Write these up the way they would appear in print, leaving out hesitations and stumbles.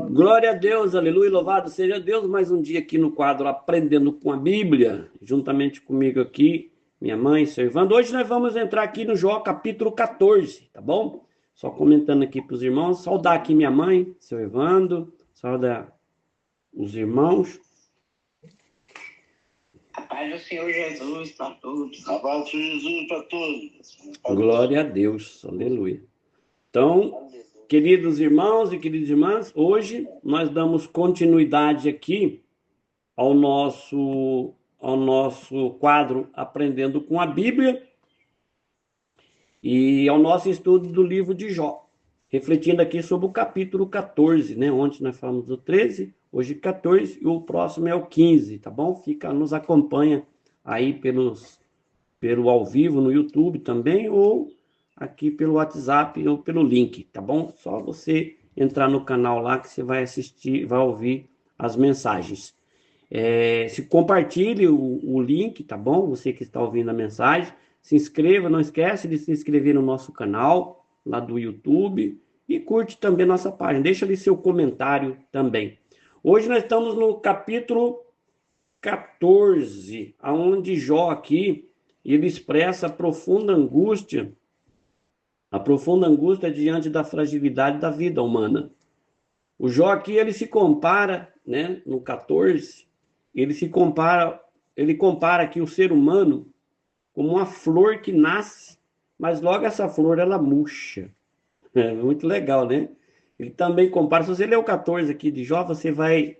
Glória a Deus, aleluia, louvado seja Deus. Mais um dia aqui no quadro Aprendendo com a Bíblia, juntamente comigo aqui, minha mãe, seu Evandro. Hoje nós vamos entrar aqui no Jó capítulo 14, tá bom? Só comentando aqui para os irmãos, saudar aqui minha mãe, seu Evandro, saudar os irmãos. A paz do Senhor Jesus para todos. A paz do Senhor Jesus para todos. Glória a Deus, aleluia. Então, queridos irmãos e queridas irmãs, hoje nós damos continuidade aqui ao nosso quadro Aprendendo com a Bíblia e ao nosso estudo do livro de Jó, refletindo aqui sobre o capítulo 14, né? Ontem nós falamos do 13, hoje 14 e o próximo é o 15, tá bom? Nos acompanha aí pelo ao vivo no YouTube também ou aqui pelo WhatsApp ou pelo link, tá bom? Só você entrar no canal lá que você vai assistir, vai ouvir as mensagens. Se compartilhe o link, tá bom? Você que está ouvindo a mensagem, se inscreva, não esquece de se inscrever no nosso canal lá do YouTube e curte também nossa página, deixa ali seu comentário também. Hoje nós estamos no capítulo 14, aonde Jó aqui, ele expressa a profunda angústia diante da fragilidade da vida humana. O Jó aqui, ele se compara, né, no 14, ele compara aqui o ser humano como uma flor que nasce, mas logo essa flor, ela murcha. É muito legal, né? Ele também compara, se você ler o 14 aqui de Jó, você vai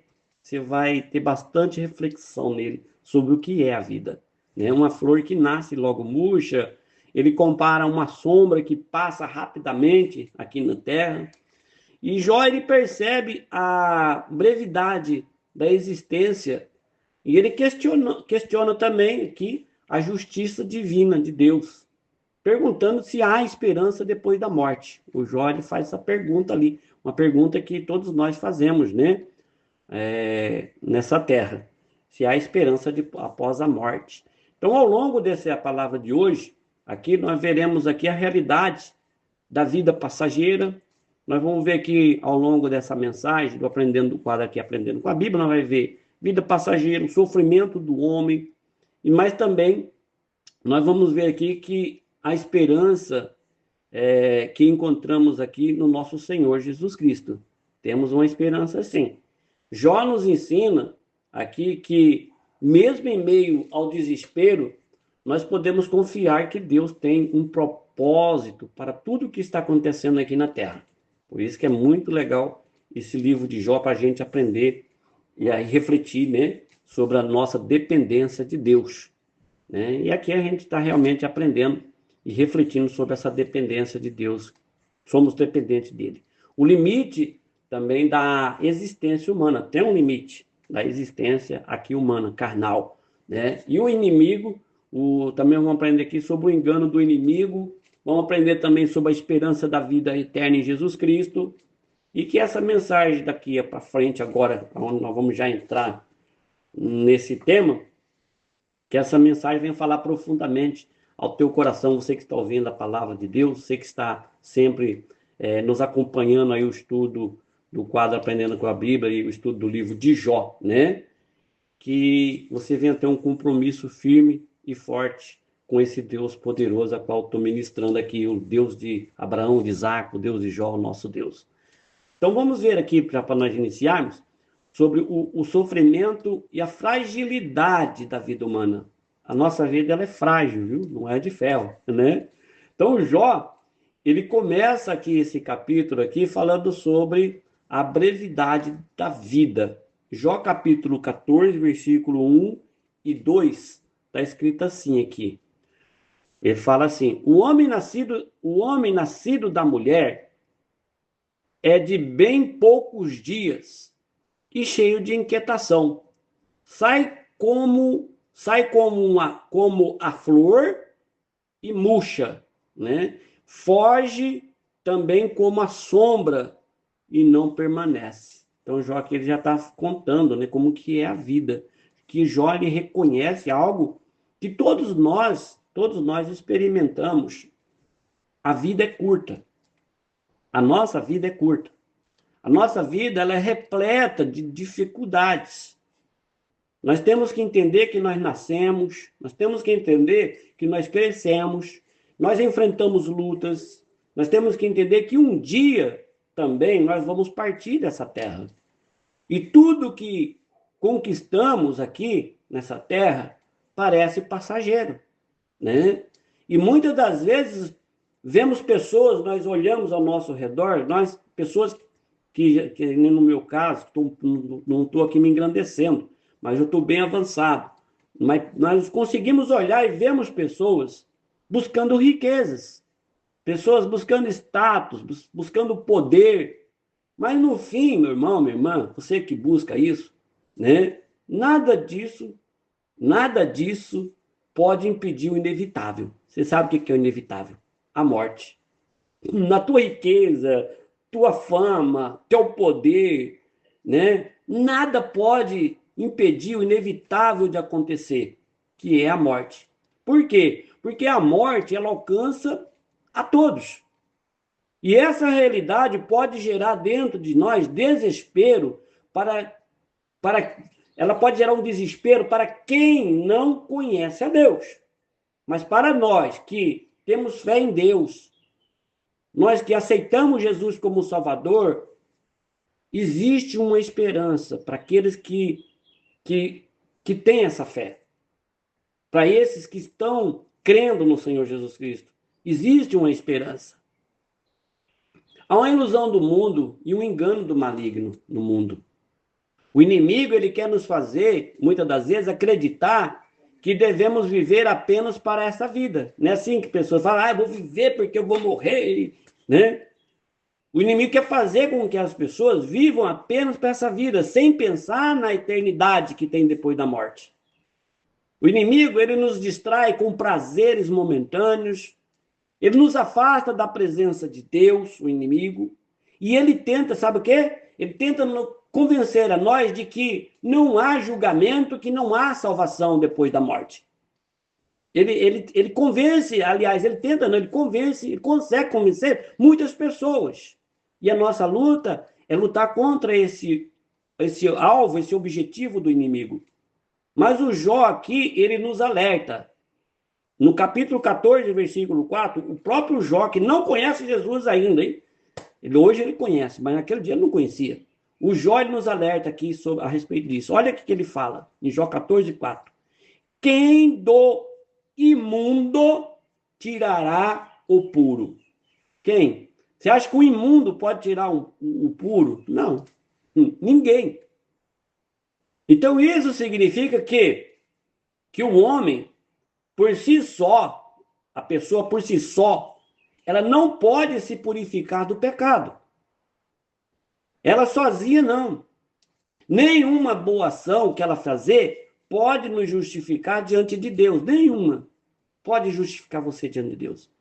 ter bastante reflexão nele sobre o que é a vida, né? Uma flor que nasce logo murcha. Ele compara uma sombra que passa rapidamente aqui na terra. E Jó, ele percebe a brevidade da existência e ele questiona também aqui a justiça divina de Deus, perguntando se há esperança depois da morte. O Jó, ele faz essa pergunta ali, uma pergunta que todos nós fazemos, né? Nessa terra, se há esperança após a morte. Então, ao longo dessa palavra de hoje, aqui nós veremos aqui a realidade da vida passageira. Nós vamos ver aqui ao longo dessa mensagem, do quadro aqui Aprendendo com a Bíblia, nós vamos ver vida passageira, o sofrimento do homem, mas também nós vamos ver aqui que a esperança que encontramos aqui no nosso Senhor Jesus Cristo. Temos uma esperança sim. Jó nos ensina aqui que, mesmo em meio ao desespero, nós podemos confiar que Deus tem um propósito para tudo o que está acontecendo aqui na Terra. Por isso que é muito legal esse livro de Jó para a gente aprender e aí refletir, né, sobre a nossa dependência de Deus, né? E aqui a gente está realmente aprendendo e refletindo sobre essa dependência de Deus. Somos dependentes dele. O limite também da existência humana, tem um limite da existência aqui humana, carnal, né? E o inimigo, também vamos aprender aqui sobre o engano do inimigo, vamos aprender também sobre a esperança da vida eterna em Jesus Cristo, e que essa mensagem daqui para frente agora, onde nós vamos já entrar nesse tema, que essa mensagem venha falar profundamente ao teu coração, você que está ouvindo a palavra de Deus, você que está sempre nos acompanhando aí o estudo do quadro Aprendendo com a Bíblia e o estudo do livro de Jó, né? Que você venha ter um compromisso firme e forte com esse Deus poderoso a qual estou ministrando aqui, o Deus de Abraão, de Isaac, o Deus de Jó, o nosso Deus. Então vamos ver aqui, para nós iniciarmos, sobre o sofrimento e a fragilidade da vida humana. A nossa vida, ela é frágil, viu? Não é de ferro, né? Então Jó, ele começa aqui esse capítulo aqui falando sobre a brevidade da vida. Jó capítulo 14, versículo 1 e 2, está escrito assim aqui. Ele fala assim: o homem nascido da mulher é de bem poucos dias e cheio de inquietação. Sai como a flor e murcha, né? Foge também como a sombra e não permanece. Então Jó aqui ele já está contando, né, como que é a vida, que Jó ele reconhece algo que todos nós experimentamos. A vida é curta. A nossa vida é curta. A nossa vida ela é repleta de dificuldades. Nós temos que entender que nós nascemos, nós temos que entender que nós crescemos, nós enfrentamos lutas, nós temos que entender que um dia também nós vamos partir dessa terra. E tudo que conquistamos aqui nessa terra parece passageiro, né? E muitas das vezes vemos pessoas, nós olhamos ao nosso redor, nós, pessoas que no meu caso, não estou aqui me engrandecendo, mas eu estou bem avançado. Mas nós conseguimos olhar e vemos pessoas buscando riquezas, pessoas buscando status, buscando poder. Mas no fim, meu irmão, minha irmã, você que busca isso, né? Nada disso pode impedir o inevitável. Você sabe o que é o inevitável? A morte. Na tua riqueza, tua fama, teu poder, né? Nada pode impedir o inevitável de acontecer, que é a morte. Por quê? Porque a morte, ela alcança a todos. E essa realidade pode gerar dentro de nós desespero ela pode gerar um desespero para quem não conhece a Deus. Mas para nós que temos fé em Deus, nós que aceitamos Jesus como Salvador, existe uma esperança para aqueles que têm essa fé. Para esses que estão crendo no Senhor Jesus Cristo, existe uma esperança. Há uma ilusão do mundo e um engano do maligno no mundo. O inimigo, ele quer nos fazer, muitas das vezes, acreditar que devemos viver apenas para essa vida. Não é assim que pessoas falam, eu vou viver porque eu vou morrer, né? O inimigo quer fazer com que as pessoas vivam apenas para essa vida, sem pensar na eternidade que tem depois da morte. O inimigo, ele nos distrai com prazeres momentâneos, ele nos afasta da presença de Deus, o inimigo, e ele tenta, sabe o quê? Ele tenta convencer a nós de que não há julgamento, que não há salvação depois da morte. Ele convence, aliás, ele tenta, não, ele convence, ele consegue convencer muitas pessoas. E a nossa luta é lutar contra esse alvo, esse objetivo do inimigo. Mas o Jó aqui, ele nos alerta. No capítulo 14, versículo 4, o próprio Jó, que não conhece Jesus ainda, hein? Hoje ele conhece, mas naquele dia ele não conhecia. O Jó ele nos alerta aqui a respeito disso. Olha o que ele fala, em Jó 14, 4. Quem do imundo tirará o puro? Quem? Você acha que o imundo pode tirar o puro? Não. Ninguém. Então isso significa que o homem, por si só, a pessoa por si só, ela não pode se purificar do pecado. Ela sozinha não. Nenhuma boa ação que ela fazer pode nos justificar diante de Deus. Nenhuma pode justificar você diante de Deus.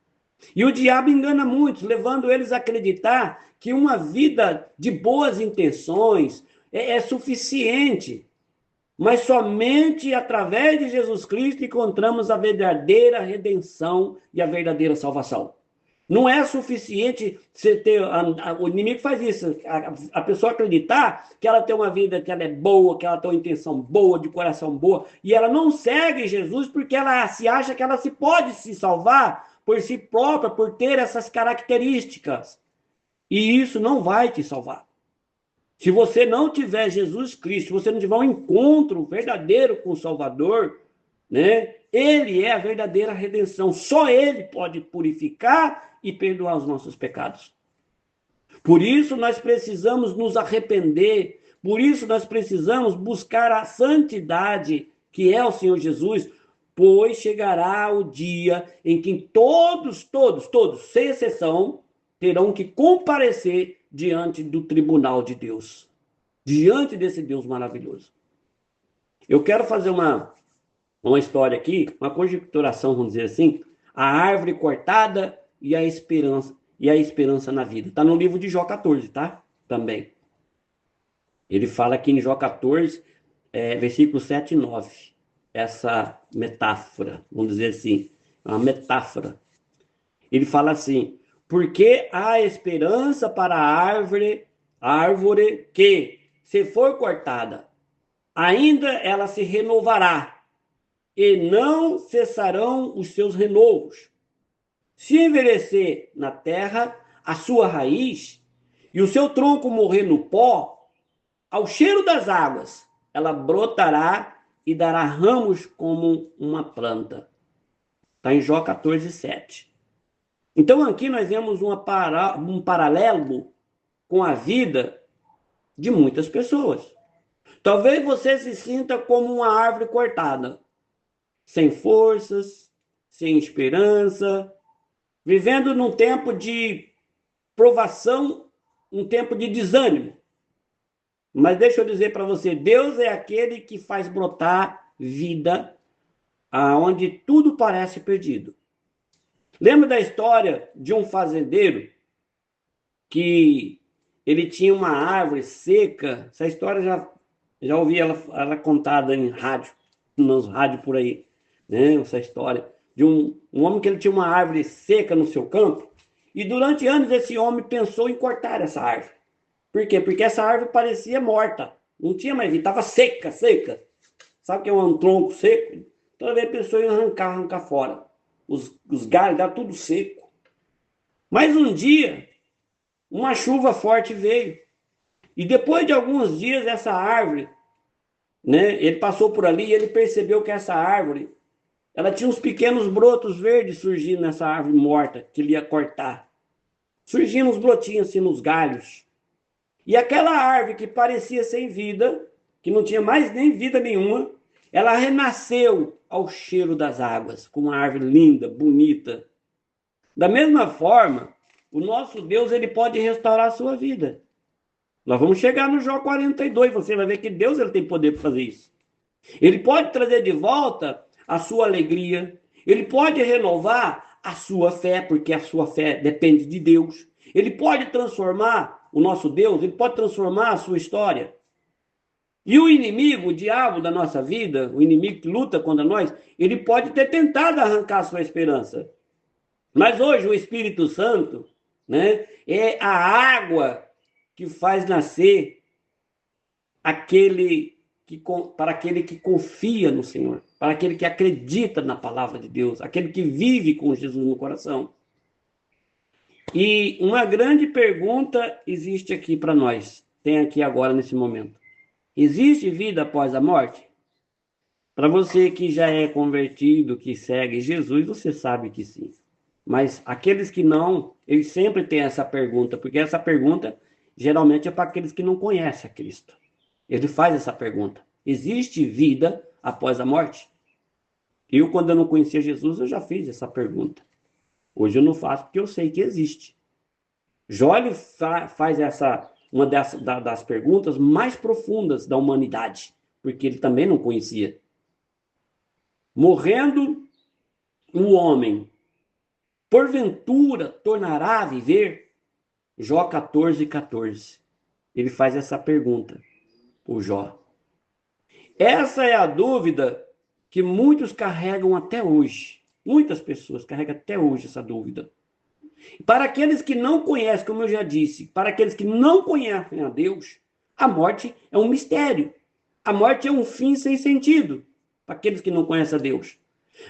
E o diabo engana muitos, levando eles a acreditar que uma vida de boas intenções é suficiente. Mas somente através de Jesus Cristo encontramos a verdadeira redenção e a verdadeira salvação. Não é suficiente você ter... O inimigo faz isso. A pessoa acreditar que ela tem uma vida, que ela é boa, que ela tem uma intenção boa, de coração boa, e ela não segue Jesus porque ela se acha que ela pode se salvar por si própria, por ter essas características. E isso não vai te salvar. Se você não tiver Jesus Cristo, se você não tiver um encontro verdadeiro com o Salvador, né? Ele é a verdadeira redenção. Só Ele pode purificar e perdoar os nossos pecados. Por isso nós precisamos nos arrepender. Por isso nós precisamos buscar a santidade, que é o Senhor Jesus, pois chegará o dia em que todos, sem exceção, terão que comparecer diante do tribunal de Deus, diante desse Deus maravilhoso. Eu quero fazer uma história aqui, uma conjecturação, vamos dizer assim, a árvore cortada e a esperança na vida. Está no livro de Jó 14, tá? Também. Ele fala aqui em Jó 14, versículos 7 e 9, essa metáfora, vamos dizer assim, uma metáfora. Ele fala assim: porque há esperança para a árvore a árvore que, se for cortada, ainda ela se renovará, e não cessarão os seus renovos. Se envelhecer na terra a sua raiz, e o seu tronco morrer no pó, ao cheiro das águas, ela brotará e dará ramos como uma planta. Está em Jó 14:7. Então aqui nós vemos um paralelo com a vida de muitas pessoas. Talvez você se sinta como uma árvore cortada, sem forças, sem esperança, vivendo num tempo de provação, um tempo de desânimo. Mas deixa eu dizer para você, Deus é aquele que faz brotar vida aonde tudo parece perdido. Lembra da história de um fazendeiro que ele tinha uma árvore seca? Essa história já ouvi ela contada em rádio, nos rádios por aí, né? Essa história de um homem que ele tinha uma árvore seca no seu campo, e durante anos esse homem pensou em cortar essa árvore. Por quê? Porque essa árvore parecia morta, não tinha mais vida, estava seca. Sabe o que é um tronco seco? Toda vez pensou em arrancar fora. Os galhos, dá tudo seco. Mas um dia, uma chuva forte veio. E depois de alguns dias, essa árvore, né, ele passou por ali e ele percebeu que essa árvore, ela tinha uns pequenos brotos verdes surgindo nessa árvore morta, que ele ia cortar. Surgindo uns brotinhos assim nos galhos. E aquela árvore que parecia sem vida, que não tinha mais nem vida nenhuma, ela renasceu ao cheiro das águas, com uma árvore linda, bonita. Da mesma forma, o nosso Deus, ele pode restaurar a sua vida. Nós vamos chegar no Jó 42, você vai ver que Deus, ele tem poder para fazer isso. Ele pode trazer de volta a sua alegria, ele pode renovar a sua fé, porque a sua fé depende de Deus. Ele pode transformar o nosso Deus, ele pode transformar a sua história. E o inimigo, o diabo da nossa vida, o inimigo que luta contra nós, ele pode ter tentado arrancar a sua esperança. Mas hoje o Espírito Santo, né, é a água que faz nascer para aquele que confia no Senhor, para aquele que acredita na palavra de Deus, aquele que vive com Jesus no coração. E uma grande pergunta existe aqui para nós, tem aqui agora nesse momento. Existe vida após a morte? Para você que já é convertido, que segue Jesus, você sabe que sim. Mas aqueles que não, eles sempre têm essa pergunta, porque essa pergunta geralmente é para aqueles que não conhecem a Cristo. Ele faz essa pergunta. Existe vida após a morte? Eu, quando eu não conhecia Jesus, eu já fiz essa pergunta. Hoje eu não faço porque eu sei que existe. Jó faz uma das perguntas mais profundas da humanidade, porque ele também não conhecia. Morrendo um homem, porventura tornará a viver? Jó 14:14. Ele faz essa pergunta, o Jó. Essa é a dúvida que muitos carregam até hoje. Muitas pessoas carregam até hoje essa dúvida. Para aqueles que não conhecem, como eu já disse, para aqueles que não conhecem a Deus, a morte é um mistério. A morte é um fim sem sentido, para aqueles que não conhecem a Deus.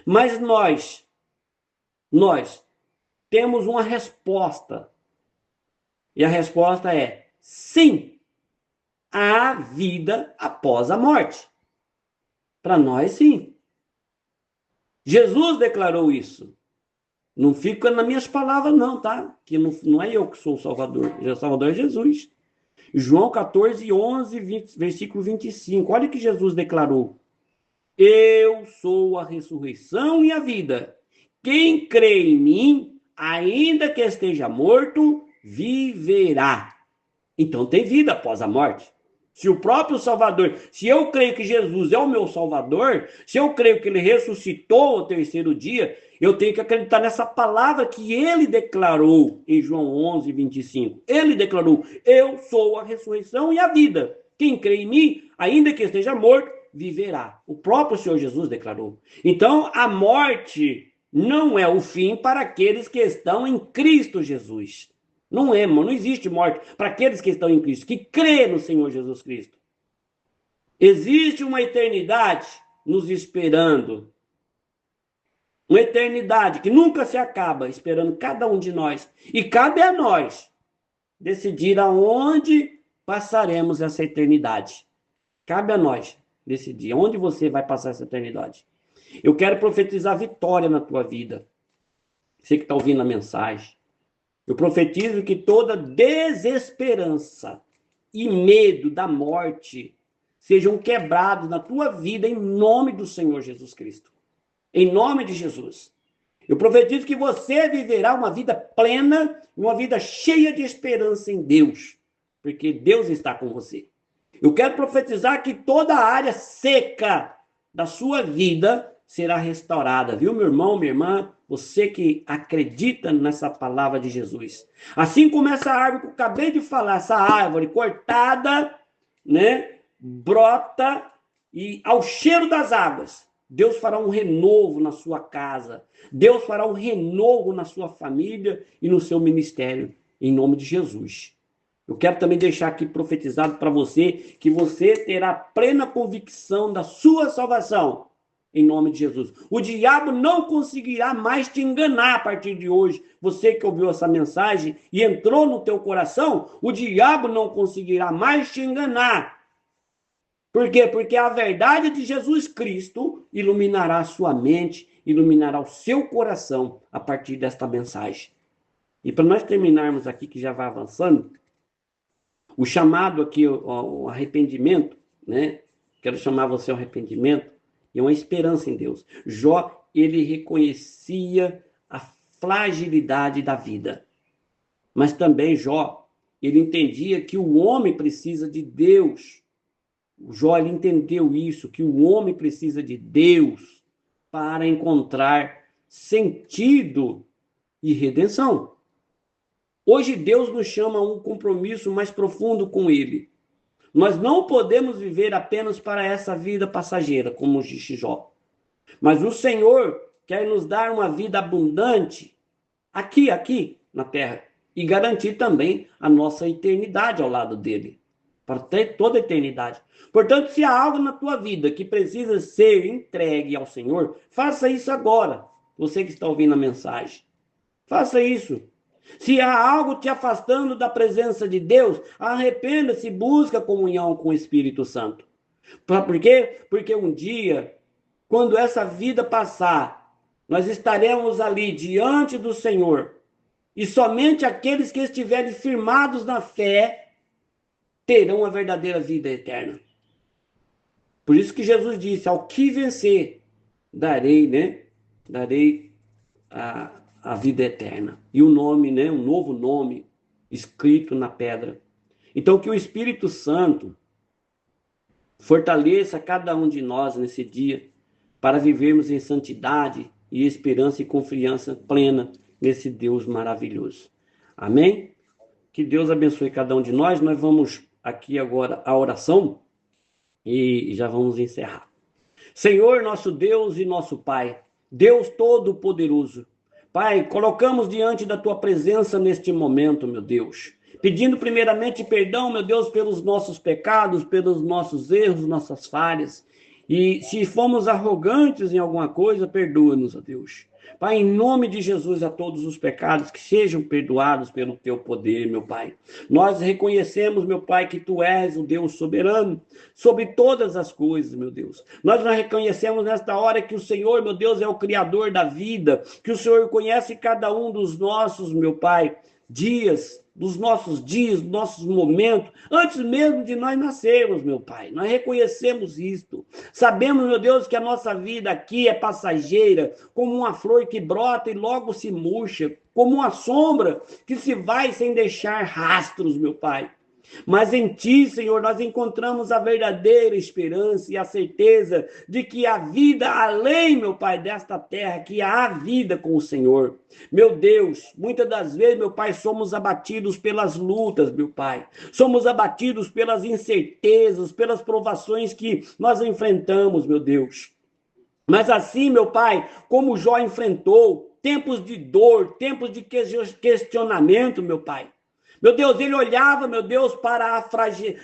Mas nós temos uma resposta. E a resposta é sim, há vida após a morte. Para nós, sim. Jesus declarou isso. Não fica nas minhas palavras, não, tá? Que não é eu que sou o Salvador. O Salvador é Jesus. João 14:11, versículo 25. Olha o que Jesus declarou. Eu sou a ressurreição e a vida. Quem crê em mim, ainda que esteja morto, viverá. Então tem vida após a morte. Se o próprio Salvador, se eu creio que Jesus é o meu Salvador, se eu creio que ele ressuscitou ao terceiro dia, eu tenho que acreditar nessa palavra que ele declarou em João 11:25. Ele declarou, eu sou a ressurreição e a vida. Quem crê em mim, ainda que esteja morto, viverá. O próprio Senhor Jesus declarou. Então, a morte não é o fim para aqueles que estão em Cristo Jesus. Não é, irmão, não existe morte para aqueles que estão em Cristo, que crê no Senhor Jesus Cristo. Existe uma eternidade nos esperando. Uma eternidade que nunca se acaba, esperando cada um de nós. E cabe a nós decidir aonde passaremos essa eternidade. Cabe a nós decidir onde você vai passar essa eternidade. Eu quero profetizar vitória na tua vida. Você que está ouvindo a mensagem. Eu profetizo que toda desesperança e medo da morte sejam quebrados na tua vida em nome do Senhor Jesus Cristo. Em nome de Jesus. Eu profetizo que você viverá uma vida plena, uma vida cheia de esperança em Deus, porque Deus está com você. Eu quero profetizar que toda a área seca da sua vida será restaurada, viu, meu irmão, minha irmã? Você que acredita nessa palavra de Jesus. Assim como essa árvore que eu acabei de falar, essa árvore cortada, né, brota e ao cheiro das águas, Deus fará um renovo na sua casa. Deus fará um renovo na sua família e no seu ministério, em nome de Jesus. Eu quero também deixar aqui profetizado para você que você terá plena convicção da sua salvação, em nome de Jesus. O diabo não conseguirá mais te enganar a partir de hoje. Você que ouviu essa mensagem e entrou no teu coração, o diabo não conseguirá mais te enganar. Por quê? Porque a verdade de Jesus Cristo iluminará a sua mente, iluminará o seu coração a partir desta mensagem. E para nós terminarmos aqui, que já vai avançando, o chamado aqui, o arrependimento, né? Quero chamar você ao arrependimento, e uma esperança em Deus. Jó, ele reconhecia a fragilidade da vida. Mas também Jó, ele entendia que o homem precisa de Deus. O Jó, ele entendeu isso, que o homem precisa de Deus para encontrar sentido e redenção. Hoje Deus nos chama a um compromisso mais profundo com Ele. Nós não podemos viver apenas para essa vida passageira, como disse Jó. Mas o Senhor quer nos dar uma vida abundante aqui na terra e garantir também a nossa eternidade ao lado dele, para ter toda a eternidade. Portanto, se há algo na tua vida que precisa ser entregue ao Senhor, faça isso agora. Você que está ouvindo a mensagem, faça isso. Se há algo te afastando da presença de Deus, arrependa-se e busca comunhão com o Espírito Santo. Por quê? Porque um dia, quando essa vida passar, nós estaremos ali diante do Senhor. E somente aqueles que estiverem firmados na fé terão a verdadeira vida eterna. Por isso que Jesus disse, ao que vencer, darei a vida eterna. E o nome, um novo nome escrito na pedra. Então, que o Espírito Santo fortaleça cada um de nós nesse dia para vivermos em santidade e esperança e confiança plena nesse Deus maravilhoso. Amém? Que Deus abençoe cada um de nós. Nós vamos aqui agora a oração e já vamos encerrar. Senhor, nosso Deus e nosso Pai, Deus Todo-Poderoso, Pai, colocamos diante da Tua presença neste momento, meu Deus, pedindo primeiramente perdão, meu Deus, pelos nossos pecados, pelos nossos erros, nossas falhas. E se fomos arrogantes em alguma coisa, perdoa-nos, ó Deus. Pai, em nome de Jesus, a todos os pecados que sejam perdoados pelo Teu poder, meu Pai. Nós reconhecemos, meu Pai, que Tu és o Deus soberano sobre todas as coisas, meu Deus. Nós reconhecemos nesta hora que o Senhor, meu Deus, é o Criador da vida, que o Senhor conhece cada um dos nossos, meu Pai, dos nossos momentos, antes mesmo de nós nascermos, meu Pai. Nós reconhecemos isto. Sabemos, meu Deus, que a nossa vida aqui é passageira, como uma flor que brota e logo se murcha, como uma sombra que se vai sem deixar rastros, meu Pai. Mas em Ti, Senhor, nós encontramos a verdadeira esperança e a certeza de que há vida além, meu Pai, desta terra, que há vida com o Senhor. Meu Deus, muitas das vezes, meu Pai, somos abatidos pelas lutas, meu Pai. Somos abatidos pelas incertezas, pelas provações que nós enfrentamos, meu Deus. Mas assim, meu Pai, como Jó enfrentou tempos de dor, tempos de questionamento, meu Pai. Meu Deus, ele olhava, meu Deus, para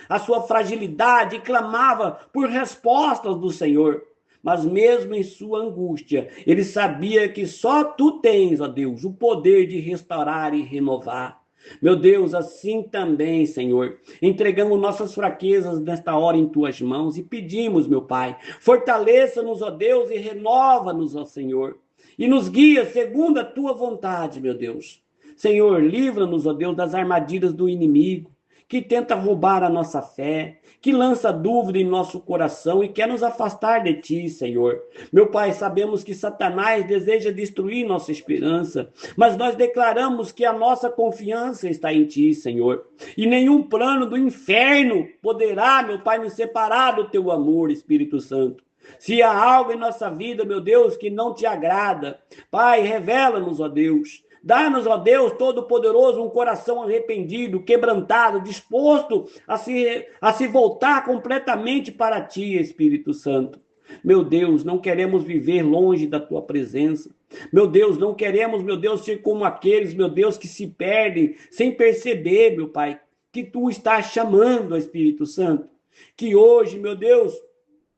a sua fragilidade e clamava por respostas do Senhor. Mas mesmo em sua angústia, ele sabia que só tu tens, ó Deus, o poder de restaurar e renovar. Meu Deus, assim também, Senhor, entregamos nossas fraquezas nesta hora em tuas mãos e pedimos, meu Pai, fortaleça-nos, ó Deus, e renova-nos, ó Senhor, e nos guia segundo a tua vontade, meu Deus. Senhor, livra-nos, ó Deus, das armadilhas do inimigo, que tenta roubar a nossa fé, que lança dúvida em nosso coração e quer nos afastar de ti, Senhor. Meu Pai, sabemos que Satanás deseja destruir nossa esperança, mas nós declaramos que a nossa confiança está em ti, Senhor. E nenhum plano do inferno poderá, meu Pai, nos separar do teu amor, Espírito Santo. Se há algo em nossa vida, meu Deus, que não te agrada, Pai, revela-nos, ó Deus. Dá-nos, ó Deus Todo-Poderoso, um coração arrependido, quebrantado, disposto a se voltar completamente para ti, Espírito Santo. Meu Deus, não queremos viver longe da tua presença. Meu Deus, não queremos, meu Deus, ser como aqueles, meu Deus, que se perdem sem perceber, meu Pai, que tu estás chamando, Espírito Santo. Que hoje, meu Deus,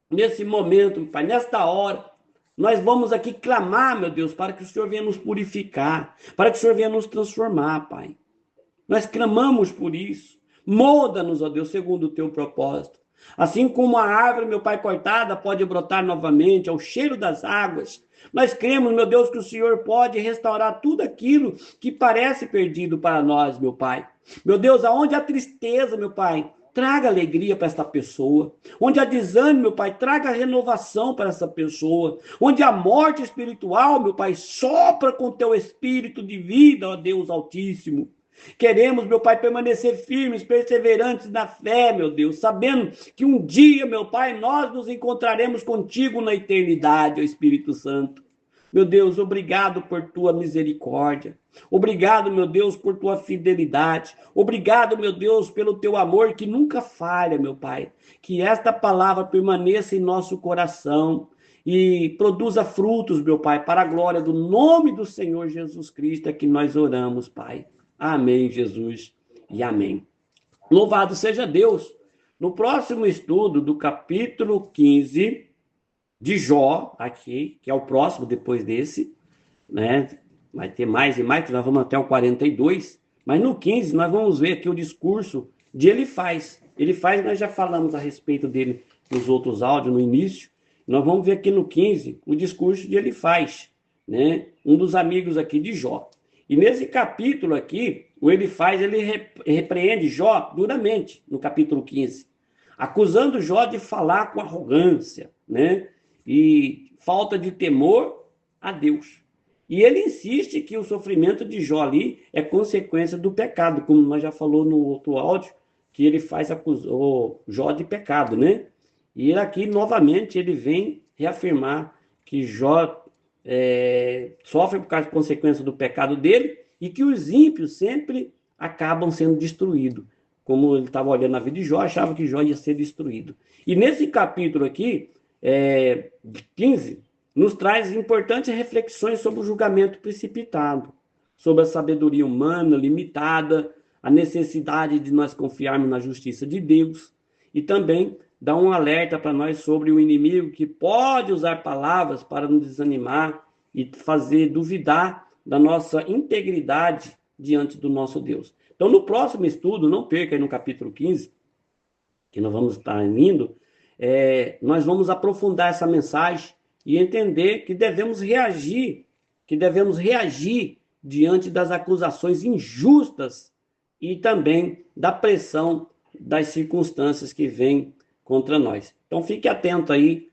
nesse momento, Pai, nesta hora, nós vamos aqui clamar, meu Deus, para que o Senhor venha nos purificar, para que o Senhor venha nos transformar, Pai. Nós clamamos por isso. Molda-nos, ó Deus, segundo o teu propósito. Assim como a árvore, meu Pai, cortada pode brotar novamente ao cheiro das águas, nós cremos, meu Deus, que o Senhor pode restaurar tudo aquilo que parece perdido para nós, meu Pai. Meu Deus, aonde há tristeza, meu Pai, traga alegria para essa pessoa. Onde há desânimo, meu Pai, traga renovação para essa pessoa. Onde há morte espiritual, meu Pai, sopra com teu espírito de vida, ó Deus Altíssimo. Queremos, meu Pai, permanecer firmes, perseverantes na fé, meu Deus, sabendo que um dia, meu Pai, nós nos encontraremos contigo na eternidade, ó Espírito Santo. Meu Deus, obrigado por tua misericórdia. Obrigado, meu Deus, por tua fidelidade. Obrigado, meu Deus, pelo teu amor que nunca falha, meu Pai. Que esta palavra permaneça em nosso coração e produza frutos, meu Pai, para a glória do nome do Senhor Jesus Cristo, é que nós oramos, Pai. Amém, Jesus, e amém. Louvado seja Deus. No próximo estudo do capítulo 15 de Jó, aqui, que é o próximo depois desse, né? Vai ter mais e mais, que nós vamos até o 42, mas no 15 nós vamos ver aqui o discurso de Elifaz. Elifaz, nós já falamos a respeito dele nos outros áudios, no início. Nós vamos ver aqui no 15 o discurso de Elifaz, né? Um dos amigos aqui de Jó. E nesse capítulo aqui, o Elifaz, ele repreende Jó duramente, no capítulo 15, acusando Jó de falar com arrogância, né? E falta de temor a Deus. E ele insiste que o sofrimento de Jó ali é consequência do pecado, como nós já falou no outro áudio, que ele acusou Jó de pecado, né? E aqui, novamente, ele vem reafirmar que Jó sofre por causa de consequência do pecado dele e que os ímpios sempre acabam sendo destruídos. Como ele estava olhando a vida de Jó, achava que Jó ia ser destruído. E nesse capítulo aqui, 15, nos traz importantes reflexões sobre o julgamento precipitado, sobre a sabedoria humana limitada, a necessidade de nós confiarmos na justiça de Deus, e também dá um alerta para nós sobre o inimigo que pode usar palavras para nos desanimar e fazer duvidar da nossa integridade diante do nosso Deus. Então, no próximo estudo, não perca aí no capítulo 15, que nós vamos estar indo, nós vamos aprofundar essa mensagem e entender que devemos reagir diante das acusações injustas e também da pressão das circunstâncias que vêm contra nós. Então fique atento aí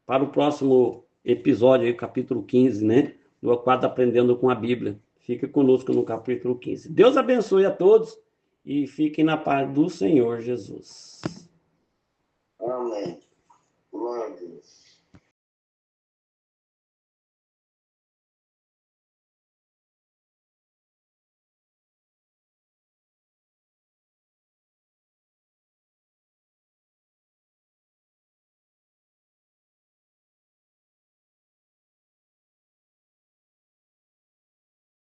para o próximo episódio, aí, o capítulo 15, né? Do quadro Aprendendo com a Bíblia. Fique conosco no capítulo 15. Deus abençoe a todos e fiquem na paz do Senhor Jesus. Amém. Glória a Deus.